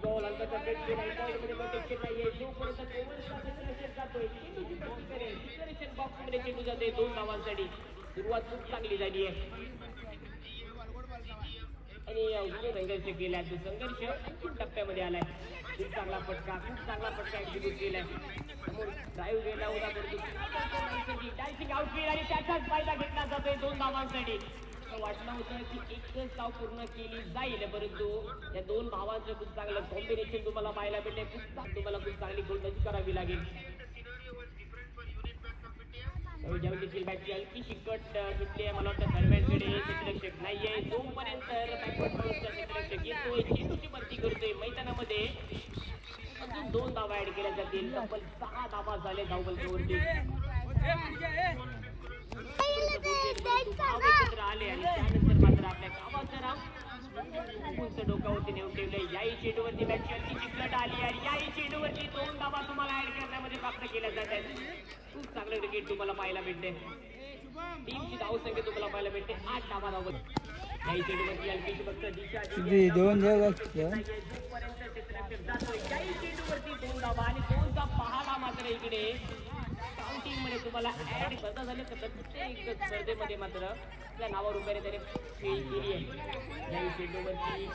Ball अंकाचा बेट केला बॉलमध्ये protection नाहीये जोपर्यंत ओव्हरचा क्षेत्ररक्षक जातोय चेंडूची प्रती करेल डिक्लेरेशन बॉक्समध्ये चेंडू जाते 2 धावांसाठी सुरुवात खूप चांगली झाली आहे आणि संघर्ष केलाय तो संघर्ष अंतिम टप्प्यामध्ये आलाय खूप चांगला फटका एक्झिक्यूट केलाय समोर ड्राईव्ह गेला होता परंतु डान्सिंग आउट केला आणि त्याचाच फायदा घेतला जातोय 2 धावांसाठी वाटलं होतं की एकच धाव पूर्ण केली जाईल परंतु या 2 धावांचं खूप चांगलं कॉम्बिनेशन तुम्हाला पाहायला भेटेल तुम्हाला खूप चांगली गोलंदाजी करावी लागेल ज्यावेळी देखील बॅटची हलकी शिकट घेतली आहे मला वाटतं थर्डमॅनकडे क्षेत्ररक्षक नाहीये जोपर्यंत बॅकवर्ड बॉलचा क्षेत्ररक्षक येतोय चेंडूची भरती करतोय मैदानामध्ये अजून 2 धावा ऍड केल्या जातील तब्बल 6 धावा झाले धावबलकावरती आले आणि त्यानंतर मात्र आपल्या गावाचं नाव डोक्यावरती नेऊन ठेवलंय याही चेंडूवरती बॅटची हलकी चिकलट आली आणि याही चेंडूवरती 2 धावा तुम्हाला ऍड करण्यामध्ये प्राप्त केल्या जात आहेत खूप चांगलं क्रिकेट तुम्हाला पाहायला भेटते टीमची धावसंख्या तुम्हाला पाहायला भेटते 8 धावा धावत याही चेंडूवरती हलकीची फक्त दिशा जोपर्यंत क्षेत्ररक्षक जातोय याही चेंडूवरती 2 धावा आणि 2चा पहाडा मात्र इकडे काउंटिंग मध्ये तुम्हाला ऍड करता झाले तर प्रत्येक स्पर्धेमध्ये मात्र आपल्या नावावर उभे त्याने खेळी केली आहे याही चेंडूवरती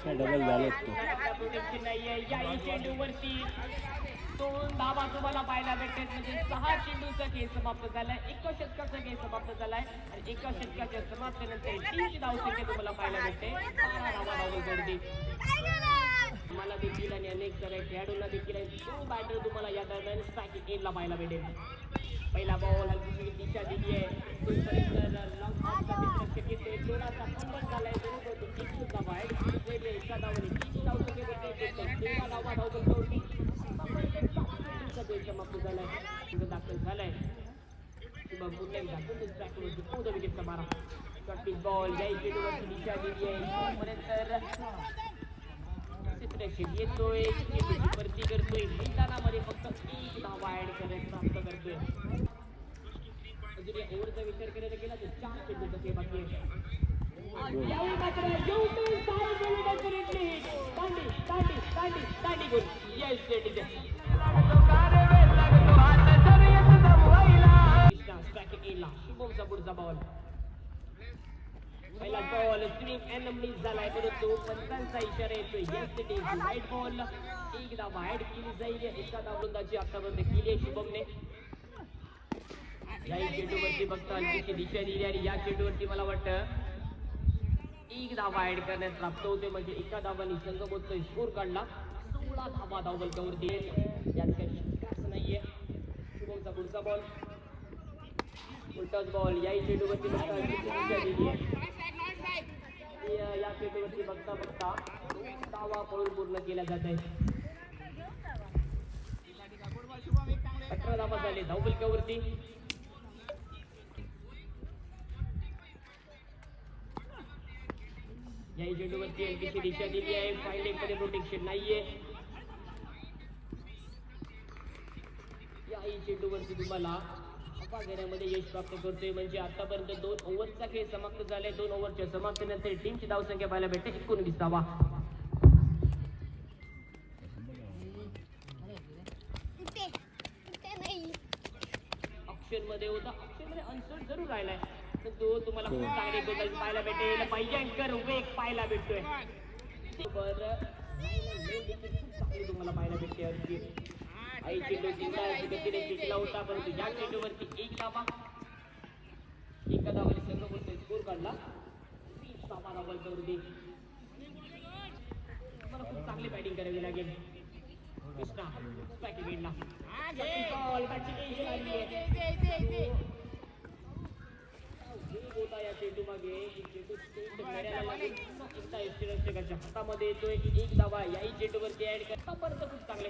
प्रोटेक्शन नाहीये याही चेंडूवरती 2 धावा तुम्हाला पाहायला भेटतात म्हणजे 6 चेंडूचा खेळ समाप्त झालाय 1 षटकाचा खेळ समाप्त झालाय आणि 1 षटकाच्या समाप्तीनंतर टीमची धावसंख्या तुम्हाला पाहायला भेटते 12 धावा धावली मला देखील आणि अनेक साऱ्या खेळाडूंना देखील 2 बॅटर तुम्हाला या दरम्यान स्ट्रायकिंग एंडला पाहायला भेटेल पहिला बॉल हलकीशी दिशा दिली आहे तोपर्यंत लॉंग ऑफचा क्षेत्ररक्षक येतोय थोडासा फंबल झालाय दोन्ही एक सुद्धा बाहेर पहिले एका धावाने 3 धावसंख्या भेटते 13 धावा धावबलकावरती समाप्त झालाय दाखल झालाय शुभम पुढल्या दाखल ट्रॅकवरती पुढे विकेटचा मारा शॉर्ट बॉल याही चेंडूवरती दिशा दिली आहे तोपर्यंत क्षेत्ररक्षक येतोय चेंडूची भरती करतोय मैदानामध्ये फक्त 1 धावा ऍड करत प्राप्त करतोय अजून या ओव्हरचा विचार करायला गेला तर 4 चेंडूचा खेळ बाकी आहे यावेळी मात्र दांडी गोल येस स्ट्रेटेजी शुभमचा पुढचा बॉल पहिला बॉल स्विंग एंड मिस झालाय परंतु पंचांचा इशारा येतोय yes it is right ball 1 धावा ऍड केली जाईल एका धावबंदाची आतापर्यंत केली आहे शुभमने या चेंडूवरती फक्त हलकीची दिशा दिली आणि या चेंडूवरती मला वाटतं 1 धावा ऍड करण्यात प्राप्त होते म्हणजे एका धावानी संघ बोलतोय स्कोर काढला 16 धावा धावबलकावरती यात काही शंकाच नाहीये शुभमचा पुढचा बॉल उलटाच बॉल याही चेंडूवरती बघता दिशा दिली आहे या चेंडूवरती बघता 2 धावा पळून पूर्ण केल्या जात आहे 18 धावा झाले धावबलकावरती याही चेंडूवरती हलकीची दिशा दिली आहे फाईन लेगमध्ये प्रोटेक्शन नाहीये याही चेंडूवरती तुम्हाला हवा घेण्यामध्ये यश प्राप्त करतोय म्हणजे आतापर्यंत 2 ओव्हरचा खेळ समाप्त झालाय 2 ओव्हरच्या समाप्तीनंतर टीमची धावसंख्या पाहायला भेटते 19 धावा ऑप्शन मध्ये होता ऑप्शन मध्ये अनसर्ट जरूर राहिलाय तर तो तुम्हाला खूप चांगली गोलंदाजी पाहायला भेटेल भयंकर वेग पाहायला भेटतोय बरं खूप चांगली तुम्हाला पाहायला भेटते अर्जी आई चेंडू गतीने टिकला होता परंतु या चेंडूवरती 1 धावा एका धावाने संघ बोलतोय स्कोर काढला 30 धावा धावबलकावरती तुम्हाला खूप चांगली बॅटिंग करावी लागेल कृष्णा स्ट्रायकिंग एंडला बॉल बॅटिंग होता या चेंडू मागे क्षेत्ररक्षकाच्या हातामध्ये येतोय 1 धावा याही चेंडूवरती ऍड करता परंतु खूप चांगले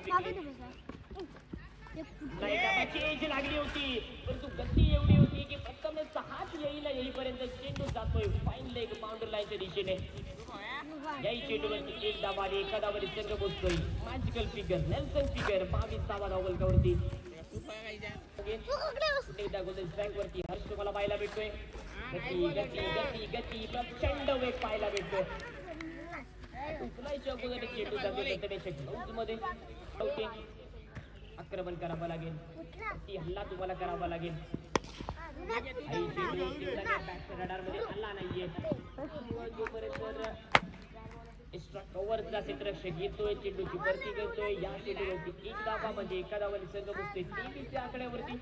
एज लागली होती परंतु गती एवढी होती की प्रथमच हात येईपर्यंत चेंडू जातोय फाईन लेग बाउंड्री लाईनच्या दिशेने याही चेंडूवरती 1 धावा आणि एका धावाने संघ बोलतोय मॅजिकल फिगर नेल्सन फिगर 22 धावा धावबलकावरती वरती हर्ष तुम्हाला पाहायला भेटतोय गती गती गती गती प्रचंड वेग पाहायला भेटतोय उचलायच्या अगोदर चेंडू जातो त्याच्या मध्ये आक्रमण करावं लागेल, ती हल्ला तुम्हाला करावा लागेल. रडार मध्ये हल्ला नाहीये जोपर्यंत एक्स्ट्रा कव्हरचा क्षेत्ररक्षक येतोय, चेंडूची भरती करतोय. या चेंडूवरती एक धावा म्हणजे एका धावाने संघ बसतोय 23च्या आकड्यावरती.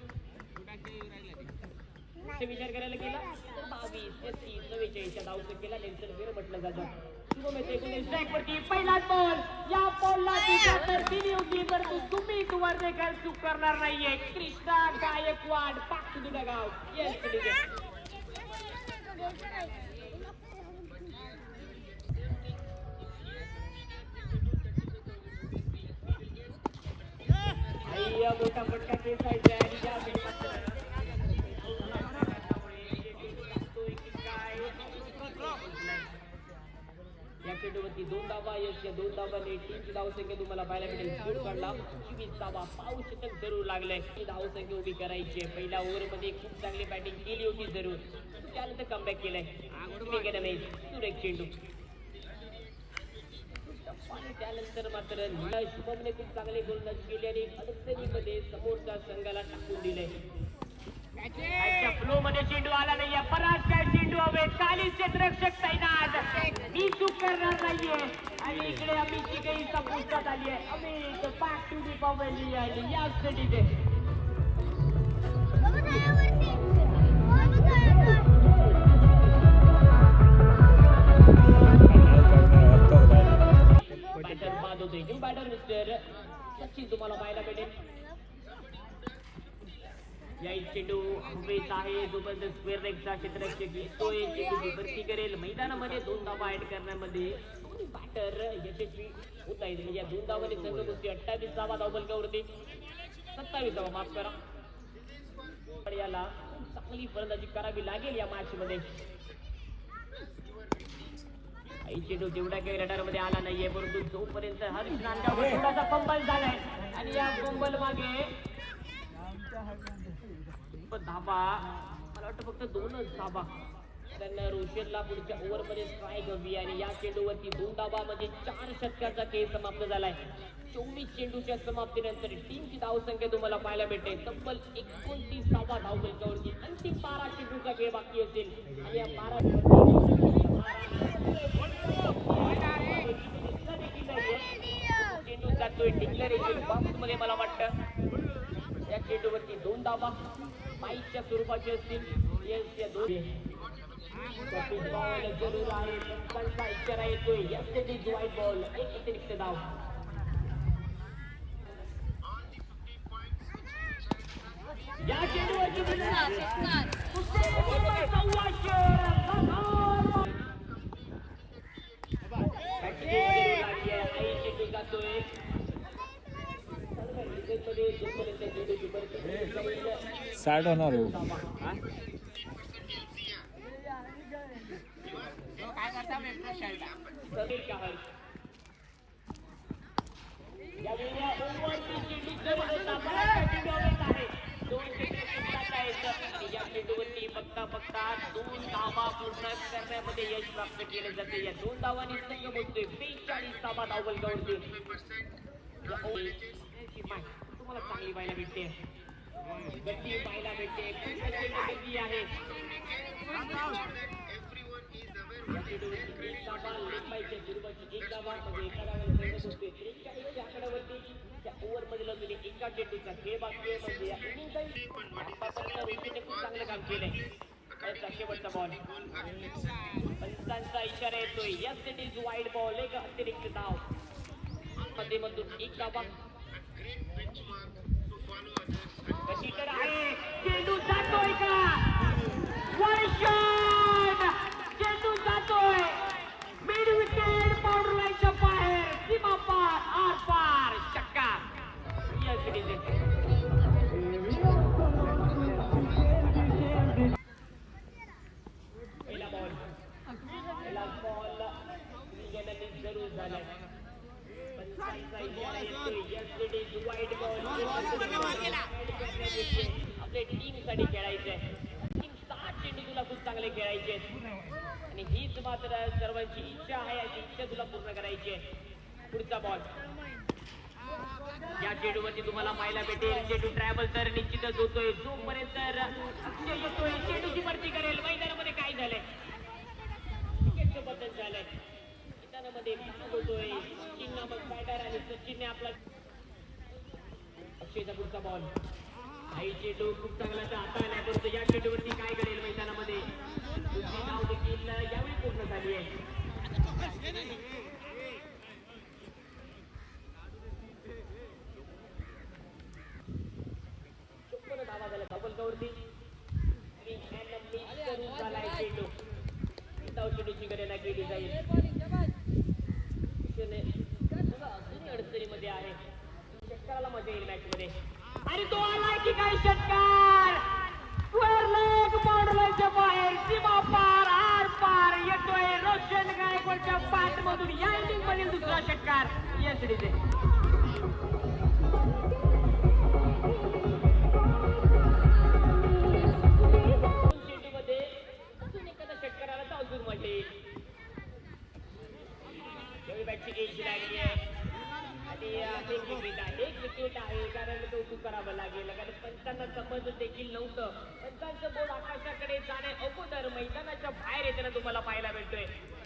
विचार करायला गेला तर 22, 33, 44च्या धावसंख्येला नेल्सन फेर म्हटलं जातं. पहिलाच बॉल, या बॉलला दिली होती परंतु तुम्ही तुम्हाला देखील चूक करणार नाहीये. कृष्णा गायकवाड पाक टू द गाव. येस मोठा फटका खेचायचा या चेंडूवरती 2 धावा. यशच्या 2 धावाने टीमची धावसंख्या तुम्हाला पाहायला मिळेल. स्कोर काढला 25 धावा. पाऊस शतक जरूर लागलंय. ही धावसंख्या उभी करायची आहे. पहिल्या ओव्हरमध्ये खूप चांगली बॅटिंग केली होती जरूर, त्यानंतर कमबॅक केलंय. सुरेख चेंडू आणि त्यानंतर मात्र शुभमने खूप चांगले गोलंदाजी केली आणि अडचणीमध्ये समोरच्या संघाला टाकून दिले. फ्लो मध्ये चेंडू आला नाहीये. परास काय चेंडू हवे. खाली क्षेत्ररक्षक तैनात. मी चूक करणार नाहीये. आणि इकडे अमितची काही सपोर्टात आली आहे. Amit back to the pavilion. या स्टेडीचे बॅटर बाद होते. न्यू बॅटर मिस्टर सचिन तुम्हाला पाहायला भेटेल. या चेंडू हवेत आहे. जोपर्यंत स्क्वेअर लेगचा क्षेत्ररक्षक येतोय, चेंडूची भरती करेल. मैदानामध्ये 2 धावा ऍड करण्यामध्ये बॅटर यशस्वी होत आहे. म्हणजे या 2 धावांनी संघ कुस्ती 28 धावा धावफलकावरती. 27 धावा, माफ करा. पण याला चांगली फलंदाजी करावी लागेल या मॅच मध्ये. चेंडू तेवढा काही रडार मध्ये आला नाहीये, परंतु जोपर्यंत हर्ष नांदगावकर थोडासा फंबल झालाय आणि या फंबल मागे धाबा, मला वाटतं फक्त 2च धाबा. त्यांना रोशनला पुढच्या ओव्हर मध्ये स्ट्राईक हवी आणि या चेंडूवरती 2 धाबा म्हणजे 4 षटकाचा खेळ समाप्त झालाय. 24 चेंडूच्या समाप्तीनंतर टीमची धावसंख्या तुम्हाला पाहायला भेटते तब्बल 29 धावा धावफलकावरती. अंतिम 12 चेंडूचा खेळ बाकी असेल आणि या 12 चेंडू जातोय डिक्लेरेशन बॉक्स मध्ये. मला वाटतं या चेंडूवरती 2 धावा बाईकच्या स्वरूपाचे असतील. या 2 जरूर आहे. पंचांचा इशारा येतोय. Yes white ball. एक अतिरिक्त धाव. या चेंडूवरती जातोय. साठ होणार हो. काय करता बघता 2 धावा पूर्ण करण्यामध्ये यश प्राप्त केले जाते. या 2 धावांनी संघ बोलतोय 42 धावा धावफलकावरती. तुम्हाला चांगली पाहायला भेटते, गती पाहायला भेटते. गती आहे. एका चेंडूचा खेळ बाकी आहे. म्हणजे खूप चांगलं काम केलंय. शेवटचा बॉल, पंचांचा इशारा येतोय. Yes it is wide ball. एक अतिरिक्त धाव. मध्यमधून 1 धावा. कशी तर आहे. चेंडू जातोय का? वर्षण चेंडू जातोय. मिड विकेट, बाउंड्री लाईनच्या बाहेर, सीमा पार, आर पार, छक्का. यस इट इज पहिला बॉल. पहिला बॉल जरूर झालाय. पंचांचा इशारा येतोय. Yes it is wide ball. आपल्या टीम साठी खेळायचंय. 60 चेंडू तुला खूप चांगले खेळायचे आणि हीच मात्र सर्वांची इच्छा आहे अशी इच्छा तुला पूर्ण करायची आहे. पुढचा बॉल या चेंडूवरती तुम्हाला पाहायला भेटेल चेंडू ट्रॅव्हल तर निश्चितच होतोय जोपर्यंत अक्षय येतोय चेंडूची भरती करेल. मैदानामध्ये काय झालंय विकेटचं बदल झालंय मैदानामध्ये बाद होतोय. सचिन नामक बॅटर आणि सचिनने आपला अक्षयचा पुढचा बॉल काही चेंडू खूप चांगला हाताळलाय परंतु या चेंडूवरती काय घडेल मैदानामध्ये दुसरी धाव देखील यावेळी पूर्ण झाली आहे. धावा झाला धावलकावरती चेंडू धाव चेंडूची गणना केली जाईल. अडचणीमध्ये आहे षटकाराला मजा येईल मॅच मध्ये आणि तो आलाय की काय षटकार स्क्वेअर लेग बाउंड्रीच्या बाहेर सीमा पार आर पार येतोय रोशन गायकवाडच्या बॅट मधून या इनिंग मधील दुसरा षटकार यशडीचे. चेंडूमध्ये अजून एखादा षटकार आला तर अजून मजा येईल. बॅटची एज लागली आहे आणि एक विकेट आहे कारण कौतुक करावं लागेल कारण पंचांना समज देखील नव्हतं. पंचांचं बोर्ड आकाशाकडे जाणे अगोदर मैदानाच्या बाहेर येताना तुम्हाला पाहायला भेटतोय.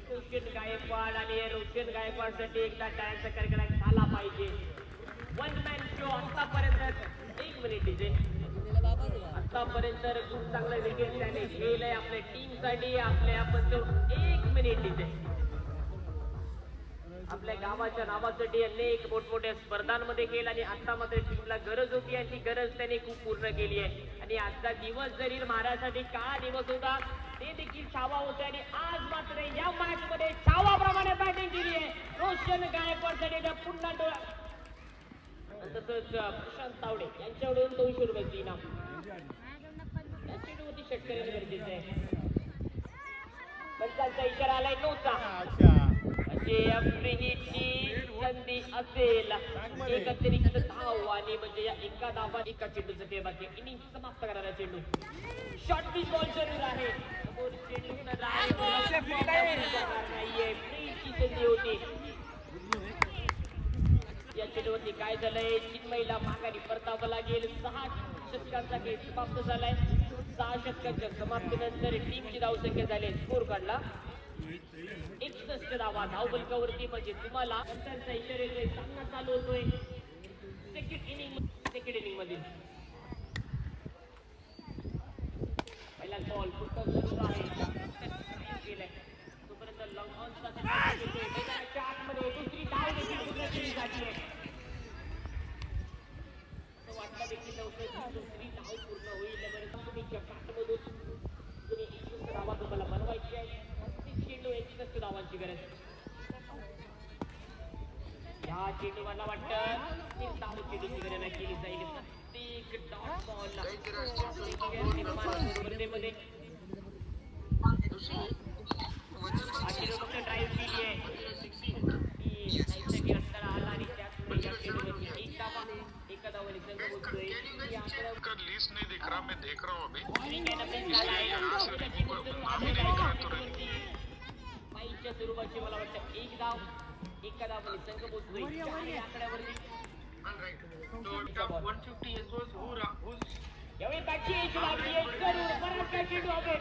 रोशन गायकवाड आणि रोशन गायकवाडसाठी एकदा टाळ्यांचा कडकडाट झाला पाहिजे. वन मॅन शो आतापर्यंत 1 मिनिट इथे आतापर्यंत खूप चांगलं विकेट त्याने खेळलंय आपल्या टीम साठी. आपल्या आपण 1 मिनिट इथे आपल्या गावाच्या नावासाठी अनेक मोठमोठ्या स्पर्धांमध्ये खेळ आणि आता मात्र टीमला गरज होती आणि ती गरज त्याने खूप पूर्ण केली आहे. आणि आजचा दिवस जरी महाराष्ट्रासाठी काळा दिवस होता ते देखील छावा होते आणि आज मात्र या मॅच मध्ये छावाप्रमाणे बॅटिंग केली आहे रोशन गायकवाडसाठी पुन्हा डोळा तसंच प्रशांत तावडे यांच्याकडून 200 रुपयाची इनाम. या चेंडूवरती षटकाराने गरजेचं आहे. पंचांचा इशारा आलाय नव्हता संधी असेल एक अतिरिक्त धाव आणि म्हणजे या एका धावा एका चेंडूचं ते बाकी इनिंग समाप्त करायला चेंडू शॉर्ट पिच बॉल जरूर आहे संधी होती. या चेंडूवरती काय झालंय चिन्मयला माघारी परतावं लागेल. 6 षटकांचा खेळ समाप्त झालाय. 6 षटकांच्या समाप्तीनंतर टीमची धावसंख्या झाली स्कोर काढला 61 धावा धावबलकावरती म्हणजे तुम्हाला अंतरचा इशारा येतोय सामना चालू होतोय सेकंड इनिंग मध्ये. पहिला बॉल फुटबॉल सुरू आहे केलाय तोपर्यंत लॉंग ऑन मैदानाच्या आतमध्ये दुसरी धाव देखील पूर्ण केली जाते. असं वाटलं देखील नव्हतं दुसरी धाव पूर्ण होईल बरं तुम्ही पाठमधून तुम्ही 21 धावा तुम्हाला बनवायची आहे. चेंडू 61 धावांची गरज. या चेंडू मला वाटतं 3 धाव चेंडूची गणना केली जाईल. प्रत्येक डॉट बॉलला स्पर्धेमध्ये ड्राईव्ह केली आहे अंतर आला आणि त्याचमुळे या चेंडूवरती 1 धावा एका धावाने संघ बोलतोय माईच्या स्वरूपाची मला वाटतं 1 धाव एका धावाने संघ बोलतोय आकड्यावरती यावेळी बॅटची एज लागली आहे जरूर बराच काय चेंडू हवे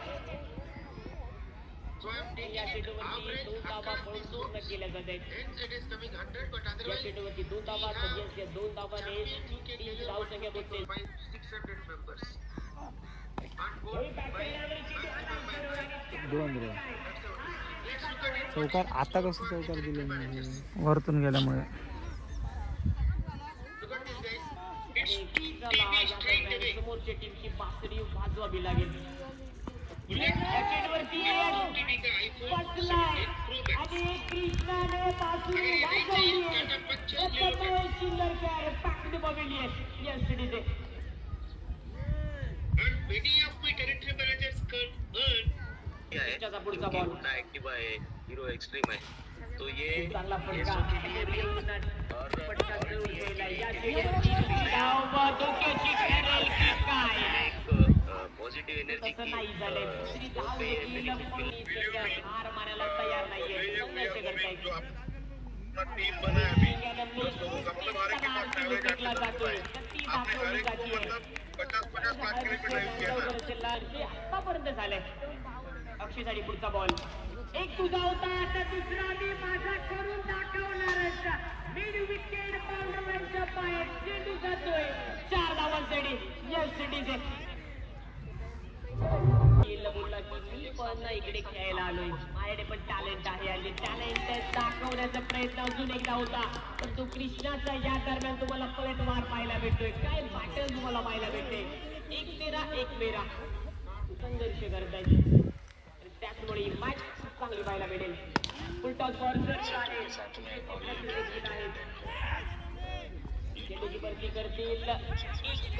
या चेंडूवरती 2 धावा पूर्ण केल्या जात आहेत. या चेंडूवरती 2 धावा या 2 धावाने 3 धावसंख्या बोलते. चौकार आता कसं चौकार दिले वरतून गेल्यामुळे समोरच्या टीमची बासरी वाजवावी लागेल. आणि कृष्णाने बासरी वाजवली पुढचा बॉल एक्टिवा है हीरो एक्सट्रीम है तो ये चांगला फटका पॉजिटिव पॉझिटिव्ह एनर्जी तसं नाही झालंय. दुसरी धाव देखील कोणी सध्या हार मानायला तयार नाहीये. संघर्ष करतायत. विकेटला जातोय तर ती दाखवली जातीये. आतापर्यंत झालंय. अक्षयसाठी पुढचा बॉल. एक तुझा होता आता दुसरा मी माझा करून दाखवणारच. मिड विकेट बाउंड्रीच्या बाहेर चेंडू जातोय. 4 धावांसाठी यस सिटीचे बोलला की मी पण इकडे खेळायला आलोय. माझ्याकडे पण टॅलेंट आहे आणि टॅलेंट दाखवण्याचा प्रयत्न अजून एकदा होता. पण तो कृष्णाचा या दरम्यान तुम्हाला पलटवार पाहायला भेटतोय. काय बॅटल तुम्हाला पाहायला भेटते. 1 तेरा 1 मेरा संघर्ष करतायत. त्याचमुळे मॅच चांगली पाहायला भेटेल. फुलटॉस चेंडूची भरती करतील.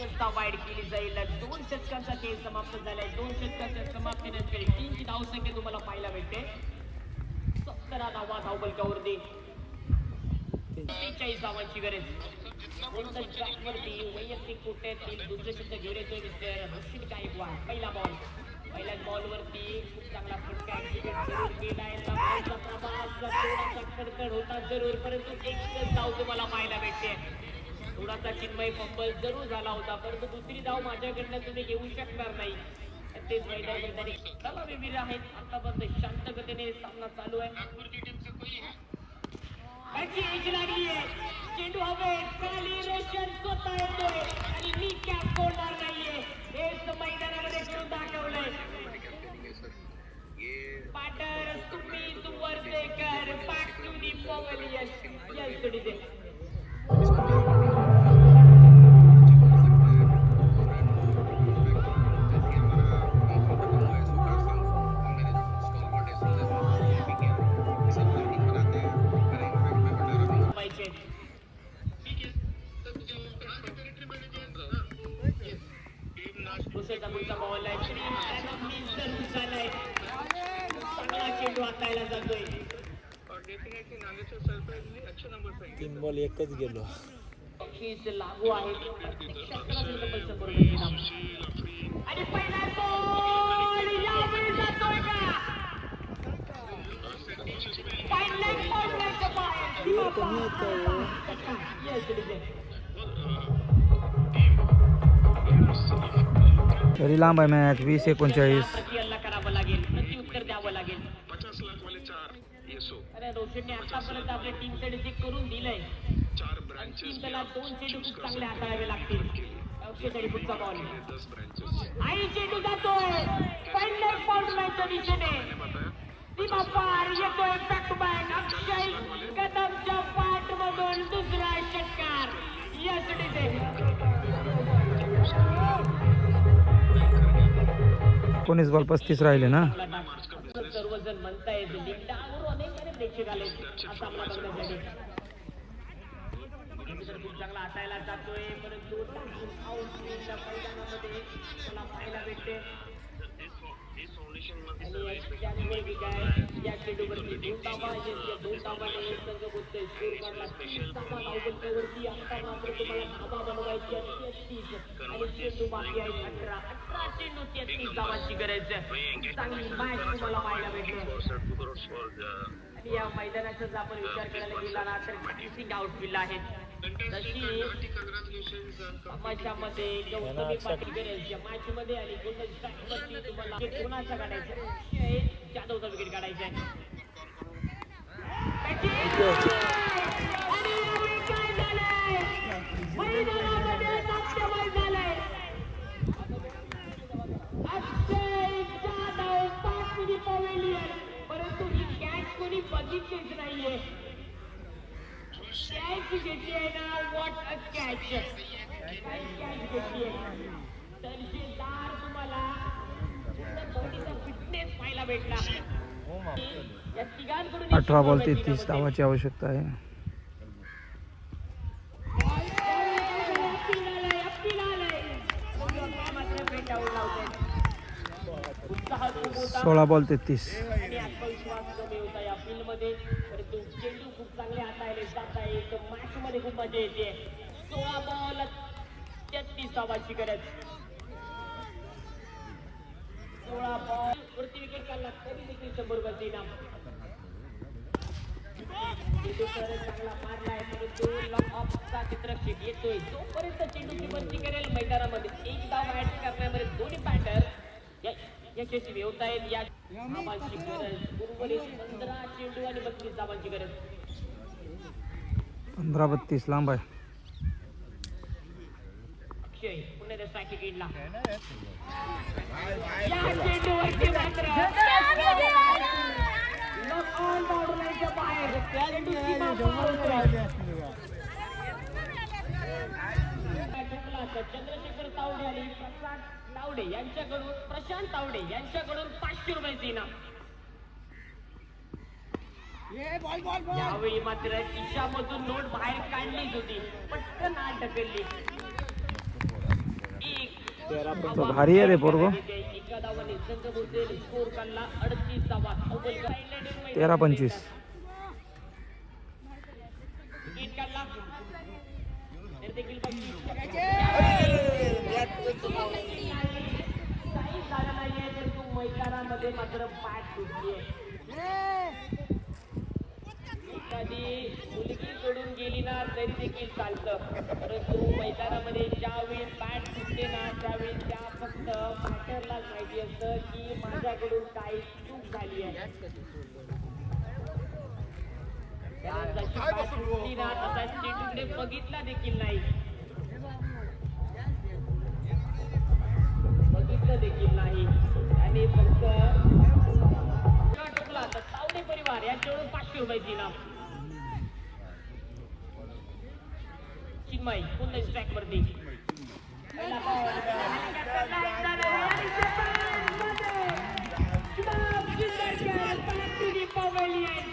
एक वाईड केली जाईल. 2 षटकांचा खेळ समाप्त झालाय. 2 षटकांच्या समाप्तीनंतर टीमची धावसंख्या तुम्हाला पाहायला भेटते 17 धावा धावबलकावरती. 43 धावांची गरज. वैयक्तिक कोट्यातील दुसरे शब्द घेऊन येतोय मिस्टर रशीद गायकवाड. पहिला बॉल. पहिल्याच बॉलवरती खूप चांगला फटका जरूर केलाय. थोडासा खडखड होता जरूर, परंतु एकच धाव तुम्हाला पाहायला भेटते. थोडासा चिन्मय फंबल जरूर झाला होता, परंतु दुसरी धाव माझ्याकडनं तुम्ही घेऊ शकणार नाही. तेच मैदानी सलामीवीर आहेत. आतापर्यंत शांततेने सामना चालू आहे. एज लागलीये. चेंडू हवे खाली. रोशन स्वतः येतोय आणि मी कॅप सोडणार नाहीये. हेच मैदानामध्ये करून दाखवलंय. पाटर तुम्ही Suvartekar back to the pavilion. Yes तुडीचे बॉल आहे. चांगला चेंडू हातायला जातोय. 3 बॉल एकच गेलो. बक्षीस लागू आहे. आणि पहिला बॉल यावेळी जातोय का? तरी लांब आहे मॅच. 20-39 करावं लागेल. प्रत्युत्तर द्यावं लागेल. अरे रोशनने आतापर्यंत आपल्या टीमकडे जे करून दिलंय, त्याला 2 चेंडू खूप चांगले हाताळावे लागतील. अक्षयसाठी पुढचा बॉल. आई चेंडू जातोय पहिल्या बॉलच्या दिशेने. सीमा पार येतोय बॅक टू बॅक. अक्षय कदमच्या पाठ मधून दुसरा षटकार. यस डिझे 19 बॉल 35 राहिले ना. सर्वजण म्हणतायत लिंडावर अनेक प्रेक्षक आले हा सामना बघण्यासाठी. खूप चांगला हातायला जातोय, परंतु मैदानामध्ये मला पाहायला भेटते. आणि त्याचबरोबर काय या चेंडूवरती 2 धावा. 2 धावाने संघ बोलतोय स्कोर काढला. 30 धावा धावबलकावरती. आता मात्र तुम्हाला धावा बनवायची आहे 33 आणि चेंडू बाकी आहे 18 चेंडू 33 धावांची गरज. चांगली मॅच तुम्हाला पाहायला भेटते. आणि या मैदानाचा जर आपण विचार करायला गेला ना तर फिनिशिंग आउटफील्ड आहेत. तशी समाजामध्ये गौतमी पाटील गरज या मॅच मध्ये आणि गोल्डन स्ट्राईक वरती तुम्हाला कोणाचा काढायचा? जाधवचा विकेट काढायचा आहे. परंतु ही कॅच कोणी बघितलीच नाहीये. कॅच घेतली आहे ना. What a catch. कॅच घेतली आहे. दर्जेदार तुम्हाला बॉडीचा फिटनेस पाहायला भेटला. या तिघांकडून 18 बॉल 33 धावाची आवश्यकता आहे. 16 बॉल 33. आणि आत्मविश्वास कमी होता या फील्ड मध्ये, परंतु चेंडू खूप चांगले हाताळले जात आहेत. मॅच मध्ये खूप मजा येते. 16 बॉल 33 धावांची गरज. 16 बॉल वरती विकेट काढला तरी देखील 100 रुपयाचे इनाम. चेंडू तर चांगला मारलाय परंतु लॉक ऑफचा चित्रक्षक येतोय जोपर्यंत चेंडूची बंदी करेल मैदानामध्ये एक धाव ऍड करण्यामध्ये दोन्ही बॅटर यशस्वी होत आहेत. या धावांची गरज उर्वरित 15 चेंडू आणि 32 धावांची गरज. 15-32 लांब आहे. अक्षय पुन्हा त्या स्ट्राईक विकेटला या चेंडूवरती मात्र लॉक ऑन बाउंड्री लाईनच्या बाहेर चेंडू सीमा पार होतोय. चंद्रशेखर तावडे आणि प्रसाद तावडे यांच्याकडून प्रशांत तावडे यांच्याकडून 500 रुपयाचे इनाम. यावेळी मात्र खिशामधून नोट बाहेर काढलीच होती पटकन आत ढकलली. तो भारी आहे रे पोरगो. एका धावाने संघ बोलते स्कोर काढला 38 धावा. 13-25 विकेट काढला तर देखील काही झालं नाहीये परंतु मैदानामध्ये मात्र बॅट सुटलीये. एखादी मुलगी सोडून गेली ना तरी देखील चालतं परंतु मैदानामध्ये ज्यावेळी बॅट सुटते ना त्यावेळी त्या फक्त बॅटरलाच माहिती असतं की माझ्याकडून काही चूक झाली आहे. जशी बॅट सुटली ना तसा चेंडूकडे बघितला देखील नाही आणि फक्त टोकला तर तावडे परिवार यांच्याकडून 500 रुपयाची इनाम. चिन्मय पुन्हा स्ट्राईक वरती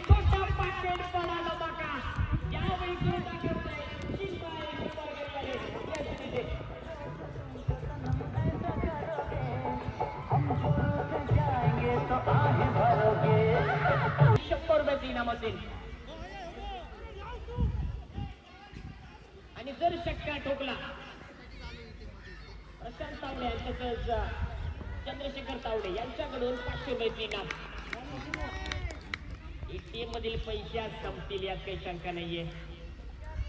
छोटा पाकेट पडाला बघा यावेळी इनाम असेल आणि जर षटकार ठोकला प्रशांत तावडे तसंच चंद्रशेखर तावडे यांच्याकडून 500 रुपयाचे इनाम. एटीएम मधील पैसे संपतील यात काही शंका नाहीये.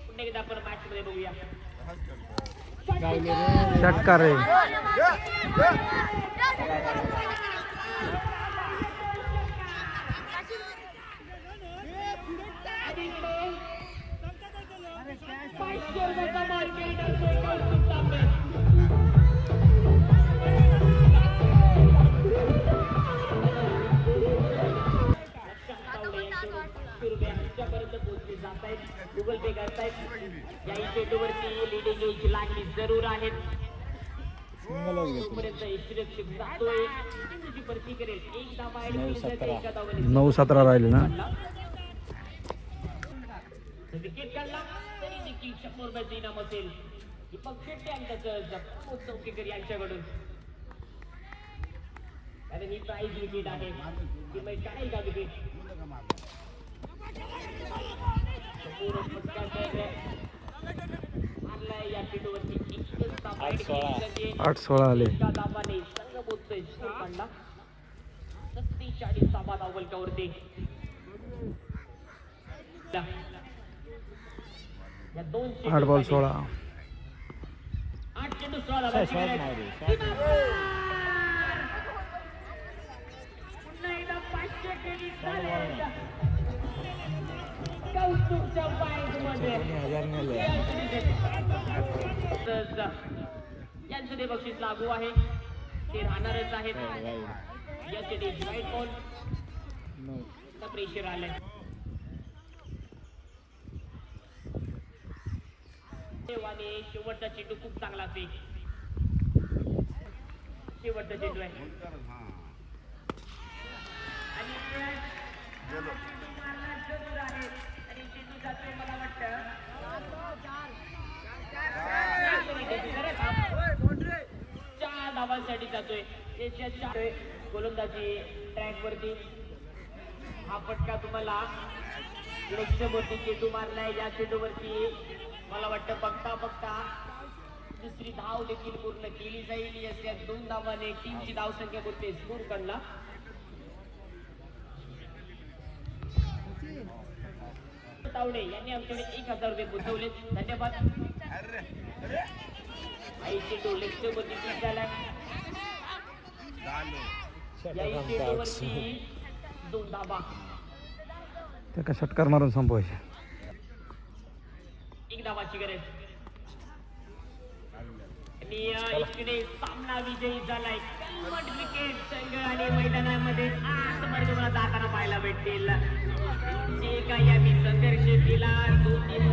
पुन्हा एकदा आपण मॅच मध्ये बघूया. षटकार रे. गुगल पे करतायत या चेंडूवरती लिडिंग एज लागली जरूर आहेत. तोपर्यंत यशस्वी जातोय चेंडूची भरती करेल एक धावा एका धावाने 9-17 राहिले ना. विकेट काढला तरी देखील 100 रुपयाचे इनाम असेल. दीपक शेट्टी आणि त्याचं चौकेकर यांच्याकडून कारण ही प्राईज विकेट आहे ती मग काढेल का विकेट. या चेंडूवरती 8-16 आले. दाबाने संघ बोलतोय स्कोर काढला 47 धावा धावलकावरती. या 8 बॉल 16. 8 चेंडू 16 धावा. पुन्हा एकदा 500 केली कौतुकच्या पॉइंटमध्ये यांचं ते बक्षीस लागू आहे ते राहणारच आहेत. यासाठी राईट बॉल प्रेशर आलंय. आणि शेवटचा चेंडू खूप चांगला फेक. शेवटचा चेंडू आहे आणि चेंडू जातोय मला वाटतं 4 धावांसाठी जातोय. गोलंदाजी ट्रॅक वरती हा फटका तुम्हाला लक्ष्यवरती चेंडू मारलाय. या चेंडूवरती मला वाटतं बघता दुसरी धाव देखील पूर्ण केली जाईल. या 2 धावाने टीमची धावसंख्या बोलते स्कोर काढला. तावडे यांनी आमच्याकडे 1000 रुपये गुंतवले. धन्यवाद. आई चेंडू लेगच्या वरती पिच झालाय. या चेंडूवरती 2 धावा. त्या षटकार मारून संपवायचे. 1 धावाची गरज. आणि इकडे सामना विजयी झालाय. कन्वर्ट विकेट संघ आणि मैदानामध्ये आतमध्ये तुम्हाला जाताना पाहायला भेटतील. जे काही आम्ही संघर्ष केला 2 टीम